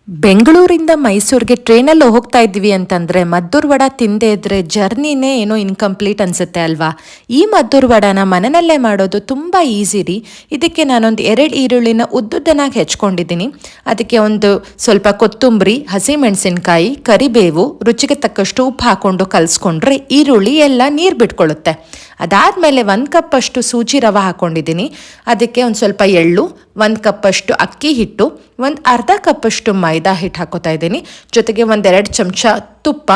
ಬೆಂಗಳೂರಿಂದ ಮೈಸೂರಿಗೆ ಟ್ರೈನಲ್ಲಿ ಹೋಗ್ತಾ ಇದ್ದೀವಿ ಅಂತಂದರೆ ಮದ್ದೂರು ವಡ ತಿಂದೇ ಇದ್ರೆ ಜರ್ನಿನೇ ಏನೋ ಇನ್ಕಂಪ್ಲೀಟ್ ಅನಿಸುತ್ತೆ ಅಲ್ವಾ. ಈ ಮದ್ದೂರು ವಡನ ಮನೆಯಲ್ಲೇ ಮಾಡೋದು ತುಂಬ ಈಸಿ ರೀ. ಇದಕ್ಕೆ ನಾನೊಂದು 2 ಈರುಳ್ಳಿನ ಉದ್ದುದ್ದನಾಗಿ ಹೆಚ್ಕೊಂಡಿದ್ದೀನಿ. ಅದಕ್ಕೆ ಒಂದು ಸ್ವಲ್ಪ ಕೊತ್ತಂಬರಿ, ಹಸಿಮೆಣಸಿನ್ಕಾಯಿ, ಕರಿಬೇವು, ರುಚಿಗೆ ತಕ್ಕಷ್ಟು ಉಪ್ಪು ಹಾಕ್ಕೊಂಡು ಕಲಿಸ್ಕೊಂಡ್ರೆ ಈರುಳ್ಳಿ ಎಲ್ಲ ನೀರು ಬಿಟ್ಕೊಳ್ಳುತ್ತೆ. ಅದಾದಮೇಲೆ 1 ಕಪ್ಪಷ್ಟು ಸೂಜಿ ರವೆ ಹಾಕ್ಕೊಂಡಿದ್ದೀನಿ. ಅದಕ್ಕೆ ಒಂದು ಸ್ವಲ್ಪ ಎಳ್ಳು, 1 ಕಪ್ಪಷ್ಟು ಅಕ್ಕಿ ಹಿಟ್ಟು, ಒಂದು ಅರ್ಧ ಕಪ್ಪಷ್ಟು ಮೈದಾ ಹಿಟ್ಟು ಹಾಕೋತಾ ಇದ್ದೀನಿ. ಜೊತೆಗೆ 1-2 ಚಮಚ ತುಪ್ಪ,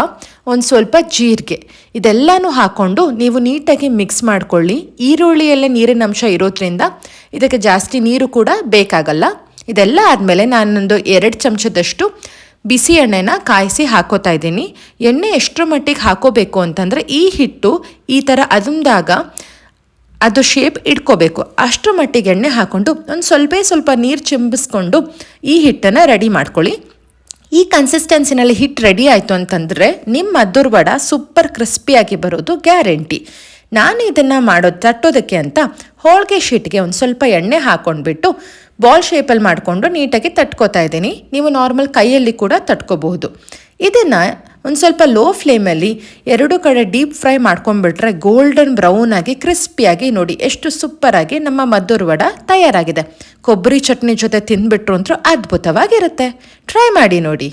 ಒಂದು ಸ್ವಲ್ಪ ಜೀರಿಗೆ, ಇದೆಲ್ಲನೂ ಹಾಕ್ಕೊಂಡು ನೀವು ನೀಟಾಗಿ ಮಿಕ್ಸ್ ಮಾಡ್ಕೊಳ್ಳಿ. ಈರುಳ್ಳಿಯಲ್ಲೇ ನೀರಿನ ಅಂಶ ಇರೋದ್ರಿಂದ ಇದಕ್ಕೆ ಜಾಸ್ತಿ ನೀರು ಕೂಡ ಬೇಕಾಗಲ್ಲ. ಇದೆಲ್ಲ ಆದಮೇಲೆ ನಾನೊಂದು 2 ಚಮಚದಷ್ಟು ಬಿಸಿ ಎಣ್ಣೆನ ಕಾಯಿಸಿ ಹಾಕೋತಾ ಇದ್ದೀನಿ. ಎಣ್ಣೆ ಎಷ್ಟರ ಮಟ್ಟಿಗೆ ಹಾಕೋಬೇಕು ಅಂತಂದರೆ ಈ ಹಿಟ್ಟು ಈ ಥರ ಅದಂದಾಗ ಅದು ಶೇಪ್ ಇಟ್ಕೋಬೇಕು. ಅಷ್ಟರ ಮಟ್ಟಿಗೆ ಎಣ್ಣೆ ಹಾಕ್ಕೊಂಡು ಒಂದು ಸ್ವಲ್ಪ ನೀರು ಚಿಂಬಿಸ್ಕೊಂಡು ಈ ಹಿಟ್ಟನ್ನು ರೆಡಿ ಮಾಡ್ಕೊಳ್ಳಿ. ಈ ಕನ್ಸಿಸ್ಟೆನ್ಸಿನಲ್ಲಿ ಹಿಟ್ಟು ರೆಡಿ ಆಯಿತು ಅಂತಂದರೆ ನಿಮ್ಮ ಮದ್ದೂರು ವಡ ಸೂಪರ್ ಕ್ರಿಸ್ಪಿಯಾಗಿ ಬರೋದು ಗ್ಯಾರಂಟಿ. ನಾನು ಇದನ್ನು ತಟ್ಟೋದಕ್ಕೆ ಅಂತ ಹೋಳಿಗೆ ಶೀಟ್ಗೆ ಒಂದು ಸ್ವಲ್ಪ ಎಣ್ಣೆ ಹಾಕ್ಕೊಂಡ್ಬಿಟ್ಟು ಬಾಲ್ ಶೇಪಲ್ಲಿ ಮಾಡಿಕೊಂಡು ನೀಟಾಗಿ ತಟ್ಕೋತಾ ಇದ್ದೀನಿ. ನೀವು ನಾರ್ಮಲ್ ಕೈಯಲ್ಲಿ ಕೂಡ ತಟ್ಕೋಬಹುದು. ಇದನ್ನು ಒಂದು ಸ್ವಲ್ಪ ಲೋ ಫ್ಲೇಮಲ್ಲಿ 2 ಕಡೆ ಡೀಪ್ ಫ್ರೈ ಮಾಡ್ಕೊಂಡ್ಬಿಟ್ರೆ ಗೋಲ್ಡನ್ ಬ್ರೌನ್ ಆಗಿ ಕ್ರಿಸ್ಪಿಯಾಗಿ ನೋಡಿ ಎಷ್ಟು ಸೂಪರಾಗಿ ನಮ್ಮ ಮದ್ದೂರು ವಡ ತಯಾರಾಗಿದೆ. ಕೊಬ್ಬರಿ ಚಟ್ನಿ ಜೊತೆ ತಿಂದ್ಬಿಟ್ರು ಅಂತೂ ಅದ್ಭುತವಾಗಿರುತ್ತೆ. ಟ್ರೈ ಮಾಡಿ ನೋಡಿ.